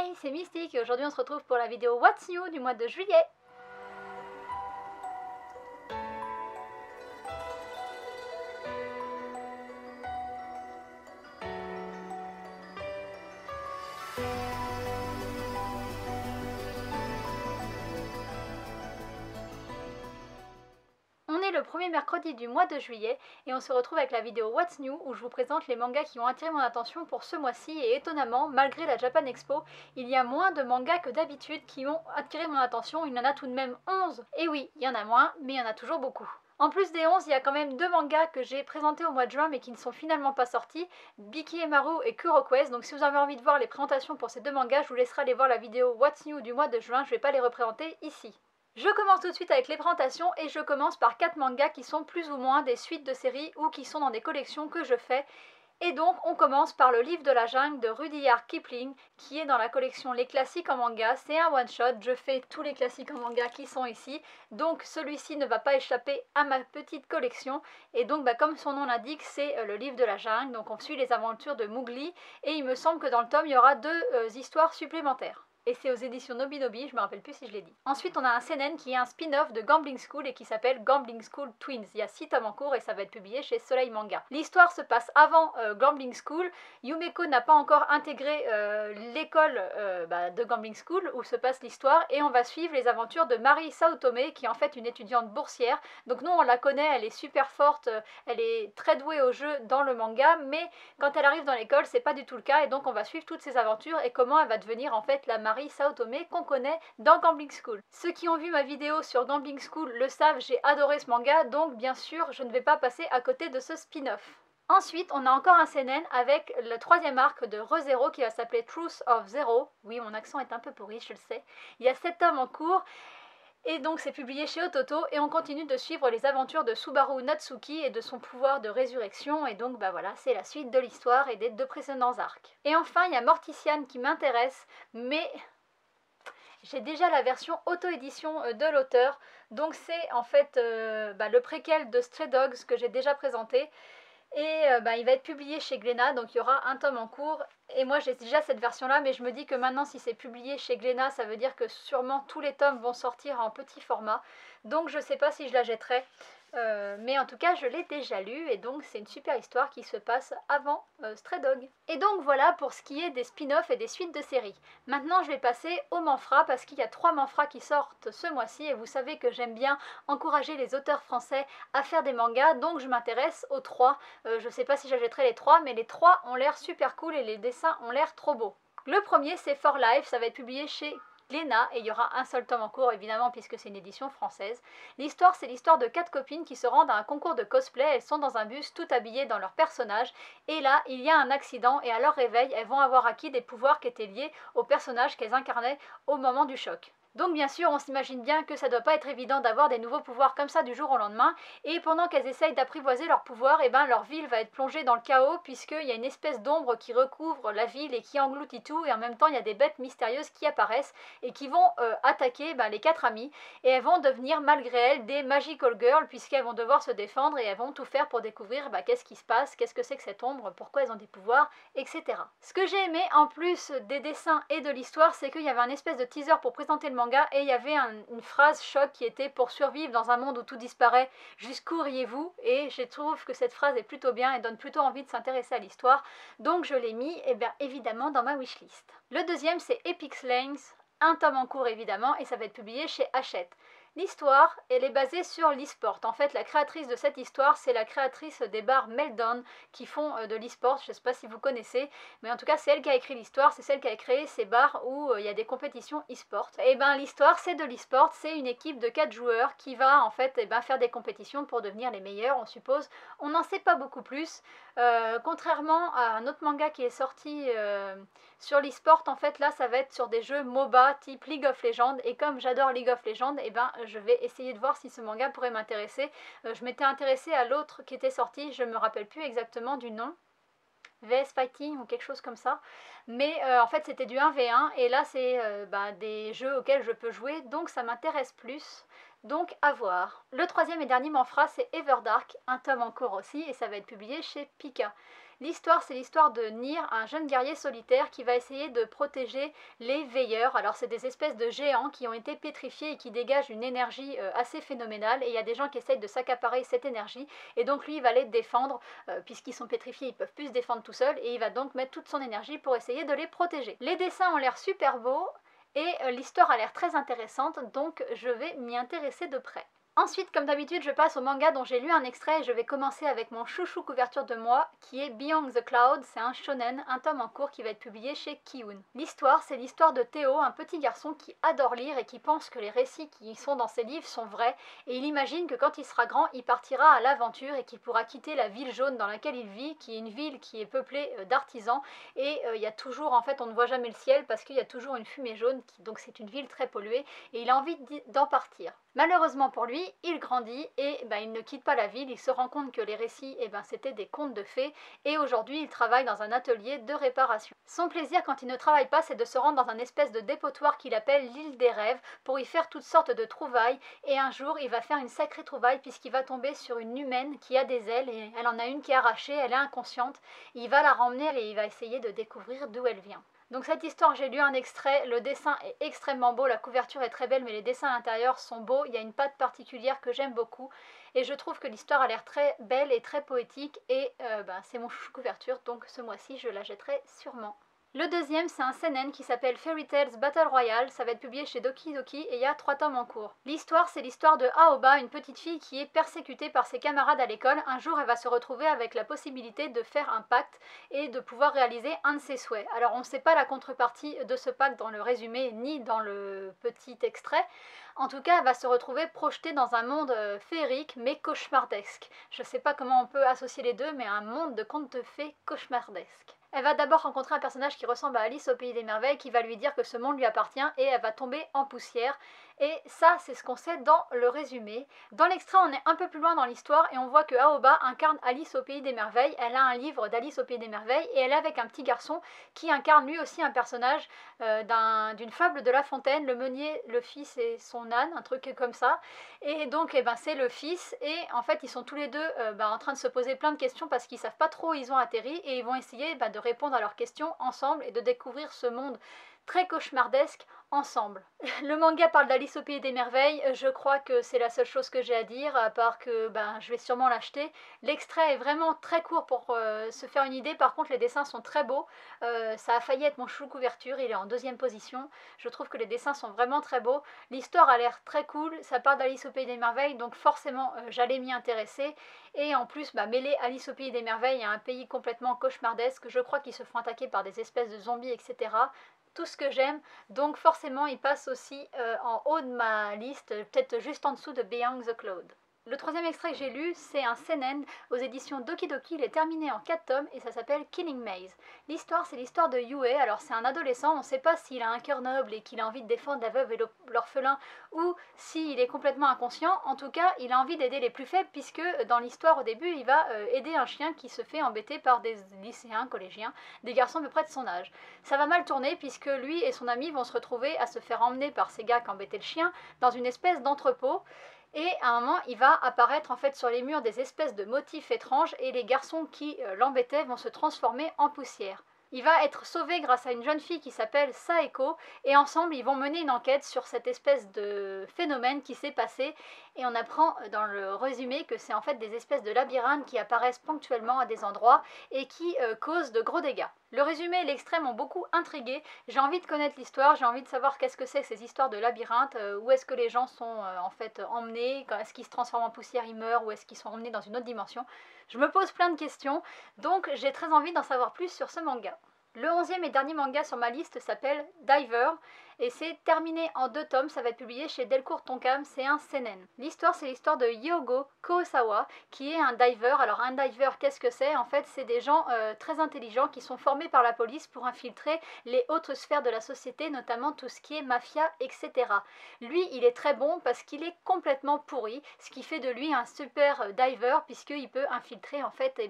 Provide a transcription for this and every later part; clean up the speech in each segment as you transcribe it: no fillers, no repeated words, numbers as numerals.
Hi, c'est Mystique et aujourd'hui on se retrouve pour la vidéo What's New du mois de juillet. On est le premier mercredi du mois de juillet et on se retrouve avec la vidéo What's New où je vous présente les mangas qui ont attiré mon attention pour ce mois-ci et étonnamment, malgré la Japan Expo, il y a moins de mangas que d'habitude qui ont attiré mon attention, il y en a tout de même 11. Et oui, il y en a moins, mais il y en a toujours beaucoup. En plus des 11, il y a quand même 2 mangas que j'ai présentés au mois de juin mais qui ne sont finalement pas sortis, Biki Emaru et KuroQuest, donc si vous avez envie de voir les présentations pour ces 2 mangas, je vous laisserai aller voir la vidéo What's New du mois de juin, je ne vais pas les représenter ici. Je commence tout de suite avec les présentations et je commence par 4 mangas qui sont plus ou moins des suites de séries ou qui sont dans des collections que je fais. Et donc on commence par le livre de la jungle de Rudyard Kipling qui est dans la collection Les classiques en manga. C'est un one shot, je fais tous les classiques en manga qui sont ici, donc celui-ci ne va pas échapper à ma petite collection. Et donc comme son nom l'indique, c'est le livre de la jungle, donc on suit les aventures de Mowgli et il me semble que dans le tome il y aura 2 histoires supplémentaires. Et c'est aux éditions Nobinobi, je me rappelle plus si je l'ai dit. Ensuite, on a un seinen qui est un spin-off de Gambling School et qui s'appelle Gambling School Twins. Il y a 6 tomes en cours et ça va être publié chez Soleil Manga. L'histoire se passe avant Gambling School. Yumeko n'a pas encore intégré l'école de Gambling School où se passe l'histoire et on va suivre les aventures de Marie Saotome qui est en fait une étudiante boursière. Donc nous, on la connaît, elle est super forte, elle est très douée au jeu dans le manga, mais quand elle arrive dans l'école, c'est pas du tout le cas et donc on va suivre toutes ses aventures et comment elle va devenir en fait la Marie Saotome qu'on connaît dans Gambling School. Ceux qui ont vu ma vidéo sur Gambling School le savent, j'ai adoré ce manga, donc bien sûr je ne vais pas passer à côté de ce spin-off. Ensuite, on a encore un seinen avec le 3e arc de ReZero qui va s'appeler Truth of Zero. Oui, mon accent est un peu pourri, je le sais. Il y a 7 tomes en cours. Et donc c'est publié chez Ototo et on continue de suivre les aventures de Subaru Natsuki et de son pouvoir de résurrection et donc voilà, c'est la suite de l'histoire et des 2 précédents arcs. Et enfin il y a Mortician qui m'intéresse mais j'ai déjà la version auto-édition de l'auteur, donc c'est en fait le préquel de Stray Dogs que j'ai déjà présenté. Et il va être publié chez Glénat, donc il y aura un tome en cours. Et moi j'ai déjà cette version là, mais je me dis que maintenant si c'est publié chez Glénat, ça veut dire que sûrement tous les tomes vont sortir en petit format. Donc je sais pas si je la jetterai, mais en tout cas je l'ai déjà lu et donc c'est une super histoire qui se passe avant Stray Dog. Et donc voilà pour ce qui est des spin-offs et des suites de séries. Maintenant je vais passer aux manfras parce qu'il y a 3 manfras qui sortent ce mois-ci et vous savez que j'aime bien encourager les auteurs français à faire des mangas, donc je m'intéresse aux 3. Je sais pas si j'achèterai les 3, mais les 3 ont l'air super cool et les dessins ont l'air trop beaux. Le premier c'est For Life, ça va être publié chez Glénat et il y aura un seul tome en cours évidemment puisque c'est une édition française. L'histoire c'est l'histoire de 4 copines qui se rendent à un concours de cosplay, elles sont dans un bus toutes habillées dans leur personnage et là il y a un accident et à leur réveil elles vont avoir acquis des pouvoirs qui étaient liés au personnage qu'elles incarnaient au moment du choc. Donc bien sûr on s'imagine bien que ça doit pas être évident d'avoir des nouveaux pouvoirs comme ça du jour au lendemain et pendant qu'elles essayent d'apprivoiser leurs pouvoirs, leur ville va être plongée dans le chaos puisqu'il y a une espèce d'ombre qui recouvre la ville et qui engloutit tout et en même temps il y a des bêtes mystérieuses qui apparaissent et qui vont attaquer les 4 amies et elles vont devenir malgré elles des magical girls puisqu'elles vont devoir se défendre et elles vont tout faire pour découvrir qu'est-ce qui se passe, qu'est-ce que c'est que cette ombre, pourquoi elles ont des pouvoirs, etc. Ce que j'ai aimé en plus des dessins et de l'histoire c'est qu'il y avait un espèce de teaser pour présenter le manga et il y avait une phrase choc qui était pour survivre dans un monde où tout disparaît, jusqu'où riez-vous? Et je trouve que cette phrase est plutôt bien et donne plutôt envie de s'intéresser à l'histoire, donc je l'ai mis évidemment dans ma wishlist. Le deuxième c'est Epic Slangs, un tome en cours évidemment et ça va être publié chez Hachette. L'histoire, elle est basée sur l'e-sport. En fait, la créatrice de cette histoire, c'est la créatrice des bars Meltdown qui font de l'e-sport. Je ne sais pas si vous connaissez, mais en tout cas, c'est elle qui a écrit l'histoire. C'est celle qui a créé ces bars où il y a des compétitions e-sport. Et l'histoire, c'est de l'e-sport. C'est une équipe de 4 joueurs qui va en fait faire des compétitions pour devenir les meilleurs, on suppose. On n'en sait pas beaucoup plus. Contrairement à un autre manga qui est sorti sur l'e-sport, en fait, là, ça va être sur des jeux MOBA type League of Legends. Et comme j'adore League of Legends, je vais essayer de voir si ce manga pourrait m'intéresser. Je m'étais intéressée à l'autre qui était sorti, je me rappelle plus exactement du nom. VS Fighting ou quelque chose comme ça, mais en fait c'était du 1v1 et là c'est des jeux auxquels je peux jouer, donc ça m'intéresse plus, donc à voir. Le troisième et dernier manfra c'est Everdark, un tome en cours aussi et ça va être publié chez Pika. L'histoire, c'est l'histoire de Nier, un jeune guerrier solitaire qui va essayer de protéger les veilleurs. Alors c'est des espèces de géants qui ont été pétrifiés et qui dégagent une énergie assez phénoménale, et il y a des gens qui essayent de s'accaparer cette énergie, et donc lui il va les défendre, puisqu'ils sont pétrifiés, ils peuvent plus se défendre tout seuls, et il va donc mettre toute son énergie pour essayer de les protéger. Les dessins ont l'air super beaux, et l'histoire a l'air très intéressante, donc je vais m'y intéresser de près. Ensuite, comme d'habitude, je passe au manga dont j'ai lu un extrait et je vais commencer avec mon chouchou couverture de moi, qui est Beyond the Clouds. C'est un shonen, un tome en cours qui va être publié chez Kiun. L'histoire, c'est l'histoire de Théo, un petit garçon qui adore lire et qui pense que les récits qui sont dans ses livres sont vrais, et il imagine que quand il sera grand, il partira à l'aventure et qu'il pourra quitter la ville jaune dans laquelle il vit, qui est une ville qui est peuplée d'artisans, et il y a toujours, en fait, on ne voit jamais le ciel parce qu'il y a toujours une fumée jaune, donc c'est une ville très polluée, et il a envie d'en partir. Malheureusement pour lui, il grandit et il ne quitte pas la ville, il se rend compte que les récits c'était des contes de fées, et aujourd'hui il travaille dans un atelier de réparation. Son plaisir quand il ne travaille pas, c'est de se rendre dans un espèce de dépotoir qu'il appelle l'île des rêves pour y faire toutes sortes de trouvailles, et un jour il va faire une sacrée trouvaille puisqu'il va tomber sur une humaine qui a des ailes, et elle en a une qui est arrachée, elle est inconsciente, il va la ramener et il va essayer de découvrir d'où elle vient. Donc cette histoire, j'ai lu un extrait, le dessin est extrêmement beau, la couverture est très belle, mais les dessins à l'intérieur sont beaux, il y a une patte particulière que j'aime beaucoup, et je trouve que l'histoire a l'air très belle et très poétique, et c'est mon chouchou couverture, donc ce mois-ci je la jetterai sûrement. Le deuxième, c'est un seinen qui s'appelle Fairy Tails Battle Royale, ça va être publié chez Doki Doki et il y a 3 tomes en cours. L'histoire, c'est l'histoire de Aoba, une petite fille qui est persécutée par ses camarades à l'école. Un jour, elle va se retrouver avec la possibilité de faire un pacte et de pouvoir réaliser un de ses souhaits. Alors on ne sait pas la contrepartie de ce pacte dans le résumé ni dans le petit extrait. En tout cas, elle va se retrouver projetée dans un monde féerique mais cauchemardesque. Je ne sais pas comment on peut associer les deux, mais un monde de contes de fées cauchemardesque. Elle va d'abord rencontrer un personnage qui ressemble à Alice au Pays des Merveilles, qui va lui dire que ce monde lui appartient, et elle va tomber en poussière. Et ça, c'est ce qu'on sait dans le résumé. Dans l'extrait, on est un peu plus loin dans l'histoire et on voit que Aoba incarne Alice au Pays des Merveilles. Elle a un livre d'Alice au Pays des Merveilles et elle est avec un petit garçon qui incarne lui aussi un personnage d'une fable de La Fontaine, le meunier, le fils et son âne, un truc comme ça. Et donc c'est le fils, et en fait ils sont tous les deux en train de se poser plein de questions parce qu'ils savent pas trop où ils ont atterri, et ils vont essayer de répondre à leurs questions ensemble et de découvrir ce monde très cauchemardesque ensemble. Le manga parle d'Alice au Pays des Merveilles, je crois que c'est la seule chose que j'ai à dire, à part que je vais sûrement l'acheter. L'extrait est vraiment très court pour se faire une idée, par contre les dessins sont très beaux, ça a failli être mon chou couverture, il est en 2e position, je trouve que les dessins sont vraiment très beaux, l'histoire a l'air très cool, ça parle d'Alice au Pays des Merveilles, donc forcément j'allais m'y intéresser, et en plus mêler Alice au Pays des Merveilles à un pays complètement cauchemardesque, je crois qu'ils se font attaquer par des espèces de zombies, etc. Tout ce que j'aime, donc forcément il passe aussi en haut de ma liste, peut-être juste en dessous de Beyond the Cloud. Le 3e extrait que j'ai lu, c'est un seinen aux éditions Doki Doki, il est terminé en 4 tomes et ça s'appelle Killing Maze. L'histoire, c'est l'histoire de Yue, alors c'est un adolescent, on ne sait pas s'il a un cœur noble et qu'il a envie de défendre la veuve et l'orphelin, ou s'il est complètement inconscient. En tout cas, il a envie d'aider les plus faibles, puisque dans l'histoire au début, il va aider un chien qui se fait embêter par des lycéens, collégiens, des garçons à peu près de son âge. Ça va mal tourner puisque lui et son ami vont se retrouver à se faire emmener par ces gars qui embêtaient le chien dans une espèce d'entrepôt. Et à un moment, il va apparaître en fait sur les murs des espèces de motifs étranges, et les garçons qui l'embêtaient vont se transformer en poussière. Il va être sauvé grâce à une jeune fille qui s'appelle Saeko, et ensemble ils vont mener une enquête sur cette espèce de phénomène qui s'est passé, et on apprend dans le résumé que c'est en fait des espèces de labyrinthes qui apparaissent ponctuellement à des endroits et qui causent de gros dégâts. Le résumé et l'extrait m'ont beaucoup intriguée, j'ai envie de connaître l'histoire, j'ai envie de savoir qu'est-ce que c'est que ces histoires de labyrinthes, où est-ce que les gens sont en fait emmenés, est-ce qu'ils se transforment en poussière, ils meurent, ou est-ce qu'ils sont emmenés dans une autre dimension. Je me pose plein de questions, donc j'ai très envie d'en savoir plus sur ce manga. Le 11e et dernier manga sur ma liste s'appelle Diver, et c'est terminé en 2 tomes, ça va être publié chez Delcourt Tonkam, c'est un seinen. L'histoire, c'est l'histoire de Hyogo Kurosawa, qui est un diver. Alors un diver, qu'est-ce que c'est? En fait, c'est des gens très intelligents qui sont formés par la police pour infiltrer les hautes sphères de la société, notamment tout ce qui est mafia, etc. Lui, il est très bon parce qu'il est complètement pourri, ce qui fait de lui un super diver, puisqu'il peut infiltrer en fait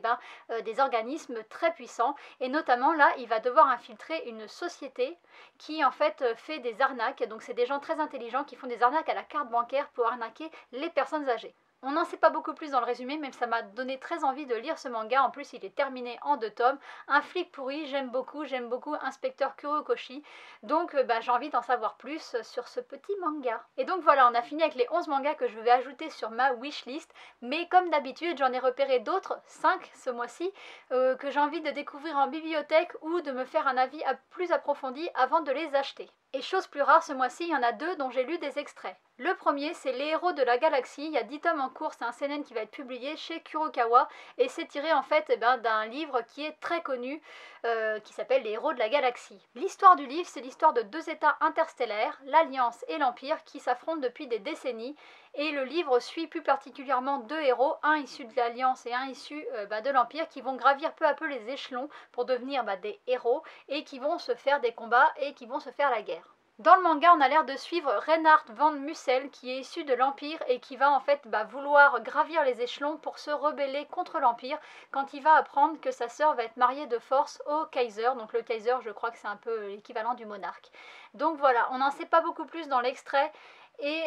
des organismes très puissants, et notamment là, il va devoir infiltrer une société qui en fait fait des arnaques, donc c'est des gens très intelligents qui font des arnaques à la carte bancaire pour arnaquer les personnes âgées. On n'en sait pas beaucoup plus dans le résumé, mais ça m'a donné très envie de lire ce manga. En plus, il est terminé en 2 tomes. Un flic pourri, j'aime beaucoup Inspecteur Kurokoshi. Donc j'ai envie d'en savoir plus sur ce petit manga. Et donc voilà, on a fini avec les 11 mangas que je vais ajouter sur ma wishlist. Mais comme d'habitude, j'en ai repéré d'autres, 5 ce mois-ci, que j'ai envie de découvrir en bibliothèque ou de me faire un avis plus approfondi avant de les acheter. Et chose plus rare, ce mois-ci, il y en a 2 dont j'ai lu des extraits. Le premier, c'est Les Héros de la Galaxie. Il y a 10 tomes en cours, c'est un seinen qui va être publié chez Kurokawa. Et c'est tiré en fait d'un livre qui est très connu, qui s'appelle Les Héros de la Galaxie. L'histoire du livre, c'est l'histoire de 2 états interstellaires, l'Alliance et l'Empire, qui s'affrontent depuis des décennies. Et le livre suit plus particulièrement 2 héros, un issu de l'Alliance et un issu de l'Empire, qui vont gravir peu à peu les échelons pour devenir des héros et qui vont se faire des combats et qui vont se faire la guerre. Dans le manga, on a l'air de suivre Reinhard van Mussel, qui est issu de l'Empire et qui va en fait vouloir gravir les échelons pour se rebeller contre l'Empire quand il va apprendre que sa sœur va être mariée de force au Kaiser. Donc le Kaiser, je crois que c'est un peu l'équivalent du monarque. Donc voilà, on n'en sait pas beaucoup plus dans l'extrait. Et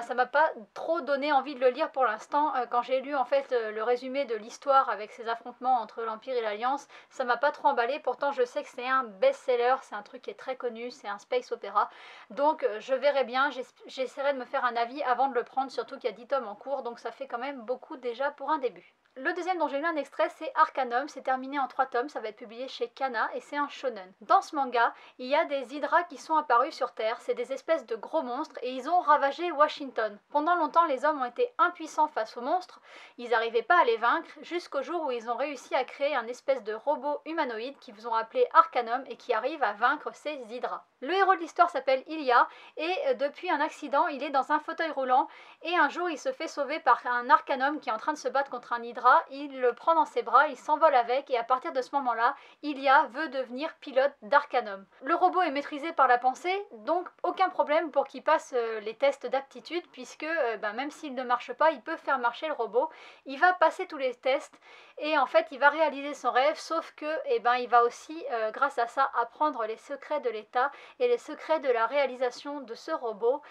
ça m'a pas trop donné envie de le lire pour l'instant. Quand j'ai lu en fait le résumé de l'histoire avec ces affrontements entre l'Empire et l'Alliance, ça m'a pas trop emballé. Pourtant je sais que c'est un best-seller, c'est un truc qui est très connu, c'est un space opéra. Donc je verrai bien, j'essaierai de me faire un avis avant de le prendre, surtout qu'il y a 10 tomes en cours, donc ça fait quand même beaucoup déjà pour un début. Le deuxième dont j'ai lu un extrait, c'est Arcanum, c'est terminé en 3 tomes, ça va être publié chez Kana et c'est un shonen. Dans ce manga, il y a des hydras qui sont apparus sur Terre, c'est des espèces de gros monstres et ils ont ravagé Washington. Pendant longtemps, les hommes ont été impuissants face aux monstres, ils n'arrivaient pas à les vaincre, jusqu'au jour où ils ont réussi à créer un espèce de robot humanoïde qu'ils ont appelé Arcanum et qui arrive à vaincre ces hydras. Le héros de l'histoire s'appelle Ilya et depuis un accident, il est dans un fauteuil roulant et un jour il se fait sauver par un Arcanum qui est en train de se battre contre un hydra. Il le prend dans ses bras, il s'envole avec et à partir de ce moment-là, Ilya veut devenir pilote d'Arcanum. Le robot est maîtrisé par la pensée, donc aucun problème pour qu'il passe les tests d'aptitude puisque même s'il ne marche pas, il peut faire marcher le robot. Il va passer tous les tests et en fait il va réaliser son rêve, sauf que il va aussi grâce à ça apprendre les secrets de l'État et les secrets de la réalisation de ce robot.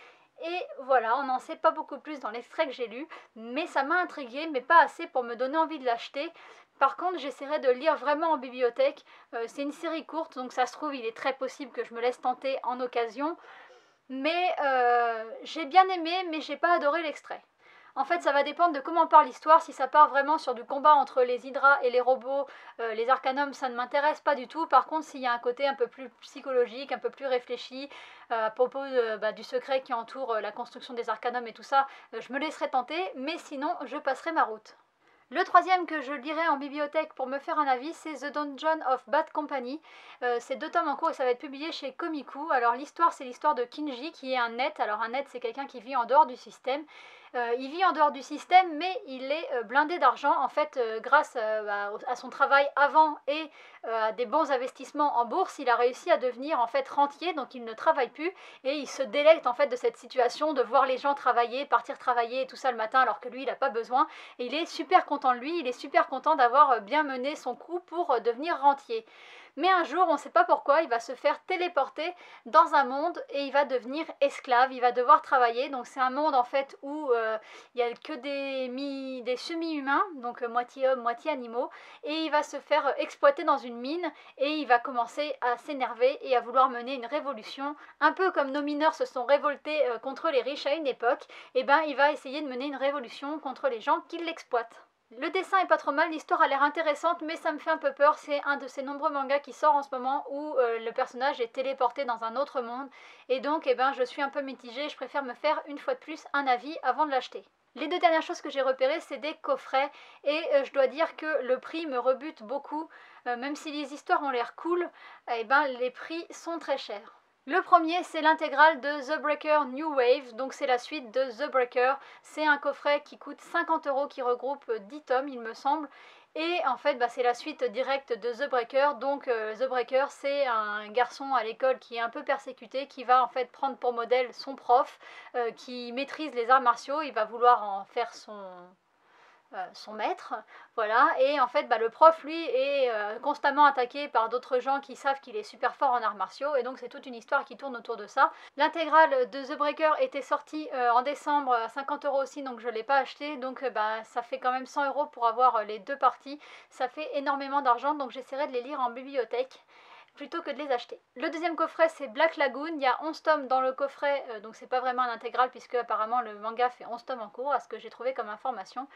Et voilà, on n'en sait pas beaucoup plus dans l'extrait que j'ai lu, mais ça m'a intriguée, mais pas assez pour me donner envie de l'acheter. Par contre, j'essaierai de le lire vraiment en bibliothèque. C'est une série courte, donc ça se trouve, il est très possible que je me laisse tenter en occasion. Mais j'ai bien aimé, mais j'ai pas adoré l'extrait. En fait, ça va dépendre de comment part l'histoire. Si ça part vraiment sur du combat entre les hydras et les robots, les arcanums, ça ne m'intéresse pas du tout. Par contre, s'il y a un côté un peu plus psychologique, un peu plus réfléchi, à propos du secret qui entoure la construction des arcanums et tout ça, je me laisserai tenter, mais sinon, je passerai ma route. Le troisième que je lirai en bibliothèque pour me faire un avis, c'est The Dungeon of Bad Company. C'est 2 tomes en cours et ça va être publié chez Komiku. Alors l'histoire, c'est l'histoire de Kinji qui est un net. Alors un net, c'est quelqu'un qui vit en dehors du système. Il vit en dehors du système, mais il est blindé d'argent, en fait, grâce à son travail avant et à des bons investissements en bourse, il a réussi à devenir en fait rentier, donc il ne travaille plus et il se délecte en fait de cette situation, de voir les gens travailler, partir travailler et tout ça le matin alors que lui il n'a pas besoin. Et il est super content de lui, il est super content d'avoir bien mené son coup pour devenir rentier. Mais un jour, on ne sait pas pourquoi, il va se faire téléporter dans un monde et il va devenir esclave, il va devoir travailler. Donc c'est un monde en fait où il n'y a que des semi-humains, donc moitié hommes, moitié animaux, et il va se faire exploiter dans une mine et il va commencer à s'énerver et à vouloir mener une révolution. Un peu comme nos mineurs se sont révoltés contre les riches à une époque, et il va essayer de mener une révolution contre les gens qui l'exploitent. Le dessin est pas trop mal, l'histoire a l'air intéressante, mais ça me fait un peu peur. C'est un de ces nombreux mangas qui sort en ce moment où le personnage est téléporté dans un autre monde. Et donc, je suis un peu mitigée, je préfère me faire une fois de plus un avis avant de l'acheter. Les 2 dernières choses que j'ai repérées, c'est des coffrets. Et je dois dire que le prix me rebute beaucoup. Même si les histoires ont l'air cool, les prix sont très chers. Le premier, c'est l'intégrale de The Breaker New Wave, donc c'est la suite de The Breaker. C'est un coffret qui coûte 50 €, qui regroupe 10 tomes, il me semble. Et en fait, c'est la suite directe de The Breaker. Donc The Breaker, c'est un garçon à l'école qui est un peu persécuté, qui va en fait prendre pour modèle son prof, qui maîtrise les arts martiaux. Il va vouloir en faire son maître, voilà, et en fait le prof lui est constamment attaqué par d'autres gens qui savent qu'il est super fort en arts martiaux, et donc c'est toute une histoire qui tourne autour de ça. L'intégrale de The Breaker était sortie en décembre à 50 € aussi, donc je ne l'ai pas acheté, donc ça fait quand même 100 € pour avoir les deux parties, ça fait énormément d'argent, donc j'essaierai de les lire en bibliothèque plutôt que de les acheter. Le deuxième coffret c'est Black Lagoon, il y a 11 tomes dans le coffret, donc c'est pas vraiment un intégral puisque apparemment le manga fait 11 tomes en cours, à ce que j'ai trouvé comme information.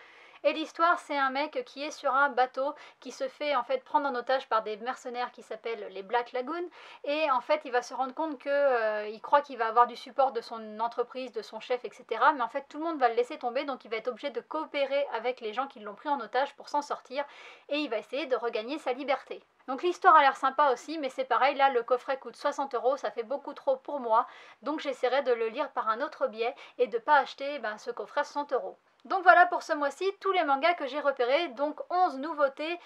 Et l'histoire c'est un mec qui est sur un bateau qui se fait en fait prendre en otage par des mercenaires qui s'appellent les Black Lagoon, et en fait il va se rendre compte que il croit qu'il va avoir du support de son entreprise, de son chef, etc. Mais en fait tout le monde va le laisser tomber, donc il va être obligé de coopérer avec les gens qui l'ont pris en otage pour s'en sortir, et il va essayer de regagner sa liberté. Donc l'histoire a l'air sympa aussi, mais c'est pareil, là le coffret coûte 60 €, ça fait beaucoup trop pour moi, donc j'essaierai de le lire par un autre biais et de ne pas acheter ce coffret 60 €. Donc voilà pour ce mois-ci, tous les mangas que j'ai repérés, donc 11 nouveautés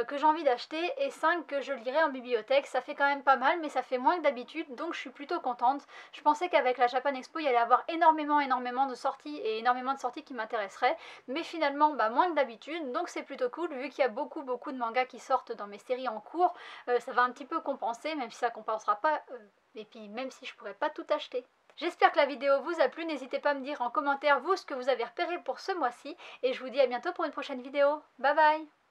que j'ai envie d'acheter et 5 que je lirai en bibliothèque. Ça fait quand même pas mal, mais ça fait moins que d'habitude, donc je suis plutôt contente. Je pensais qu'avec la Japan Expo, il y allait avoir énormément de sorties et énormément de sorties qui m'intéresseraient, mais finalement moins que d'habitude, donc c'est plutôt cool, vu qu'il y a beaucoup de mangas qui sortent dans mes séries en cours, ça va un petit peu compenser, même si ça compensera pas, et puis même si je pourrais pas tout acheter. J'espère que la vidéo vous a plu, n'hésitez pas à me dire en commentaire vous ce que vous avez repéré pour ce mois-ci, et je vous dis à bientôt pour une prochaine vidéo. Bye bye!